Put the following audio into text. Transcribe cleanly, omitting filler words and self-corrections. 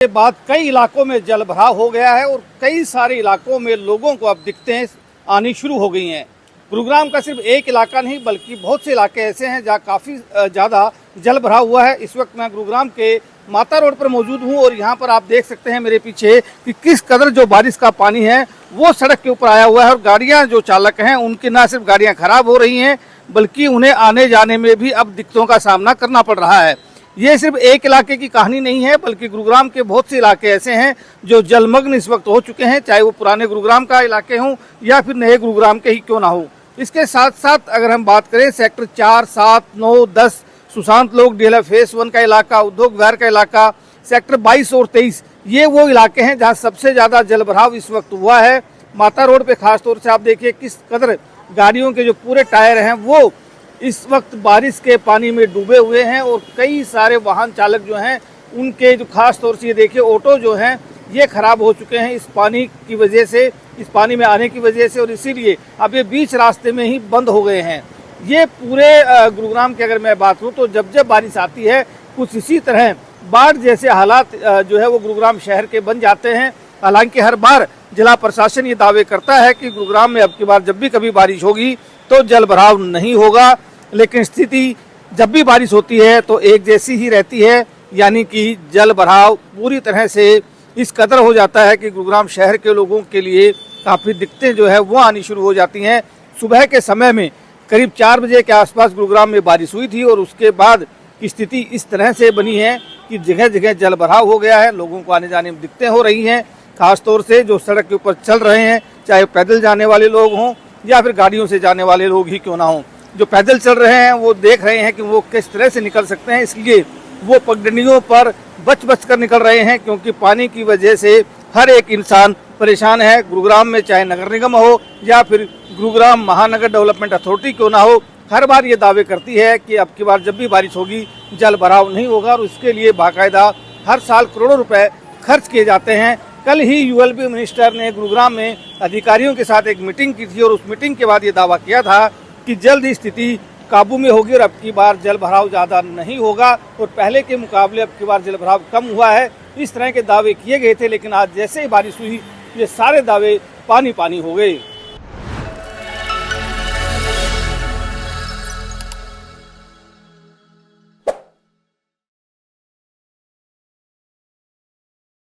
के बाद कई इलाकों में जलभराव हो गया है और कई सारे इलाकों में लोगों को अब दिक्कतें आनी शुरू हो गई हैं। गुरुग्राम का सिर्फ एक इलाका नहीं बल्कि बहुत से इलाके ऐसे हैं जहां काफ़ी ज़्यादा जलभराव हुआ है। इस वक्त मैं गुरुग्राम के माता रोड पर मौजूद हूं और यहां पर आप देख सकते हैं मेरे पीछे कि किस कदर जो बारिश का पानी है वो सड़क के ऊपर आया हुआ है और गाड़ियाँ जो चालक हैं उनकी न सिर्फ गाड़ियाँ खराब हो रही हैं बल्कि उन्हें आने जाने में भी अब दिक्कतों का सामना करना पड़ रहा है। ये सिर्फ एक इलाके की कहानी नहीं है बल्कि गुरुग्राम के बहुत से इलाके ऐसे हैं जो जलमग्न इस वक्त हो चुके हैं, चाहे वो पुराने गुरुग्राम का इलाके हों या फिर नए गुरुग्राम के ही क्यों ना हो। इसके साथ साथ अगर हम बात करें सेक्टर 4, 7, 9, 10 सुशांत लोक डेला फेस 1 का इलाका, उद्योग विहार का इलाका, सेक्टर 22 और 23 ये वो इलाके हैं जहाँ सबसे ज़्यादा जलभराव इस वक्त हुआ है। माता रोड पे खासतौर से आप देखिए किस कदर गाड़ियों के जो पूरे टायर हैं वो इस वक्त बारिश के पानी में डूबे हुए हैं और कई सारे वाहन चालक जो हैं उनके जो खास तौर से ये देखिए ऑटो जो हैं ये खराब हो चुके हैं इस पानी की वजह से, इस पानी में आने की वजह से, और इसीलिए अब ये बीच रास्ते में ही बंद हो गए हैं। ये पूरे गुरुग्राम की अगर मैं बात करूँ तो जब जब बारिश आती है कुछ इसी तरह बाढ़ जैसे हालात जो है वो गुरुग्राम शहर के बन जाते हैं। हालांकि हर बार जिला प्रशासन ये दावे करता है कि गुरुग्राम में अब की बार जब भी कभी बारिश होगी तो जलभराव नहीं होगा, लेकिन स्थिति जब भी बारिश होती है तो एक जैसी ही रहती है, यानी कि जल भराव पूरी तरह से इस कदर हो जाता है कि गुरुग्राम शहर के लोगों के लिए काफ़ी दिक्कतें जो है वो आनी शुरू हो जाती हैं। सुबह के समय में करीब 4 बजे के आसपास गुरुग्राम में बारिश हुई थी और उसके बाद की स्थिति इस तरह से बनी है कि जगह जगह जल भराव हो गया है, लोगों को आने जाने में दिक्कतें हो रही हैं। खासतौर से जो सड़क के ऊपर चल रहे हैं, चाहे पैदल जाने वाले लोग हों या फिर गाड़ियों से जाने वाले लोग ही क्यों ना हों, जो पैदल चल रहे हैं वो देख रहे हैं कि वो किस तरह से निकल सकते हैं, इसलिए वो पगडंडियों पर बच बच कर निकल रहे हैं क्योंकि पानी की वजह से हर एक इंसान परेशान है। गुरुग्राम में चाहे नगर निगम हो या फिर गुरुग्राम महानगर डेवलपमेंट अथॉरिटी क्यों ना हो, हर बार ये दावे करती है कि अब की बार जब भी बारिश होगी जल भराव नहीं होगा और उसके लिए बाकायदा हर साल करोड़ों रुपए खर्च किए जाते हैं। कल ही यूएलबी मिनिस्टर ने गुरुग्राम में अधिकारियों के साथ एक मीटिंग की थी और उस मीटिंग के बाद ये दावा किया था कि जल्द ही स्थिति काबू में होगी और अब की बार जल भराव ज़्यादा नहीं होगा और पहले के मुकाबले अब की बार जल भराव कम हुआ है। इस तरह के दावे किए गए थे, लेकिन आज जैसे ही बारिश हुई ये सारे दावे पानी पानी हो गए।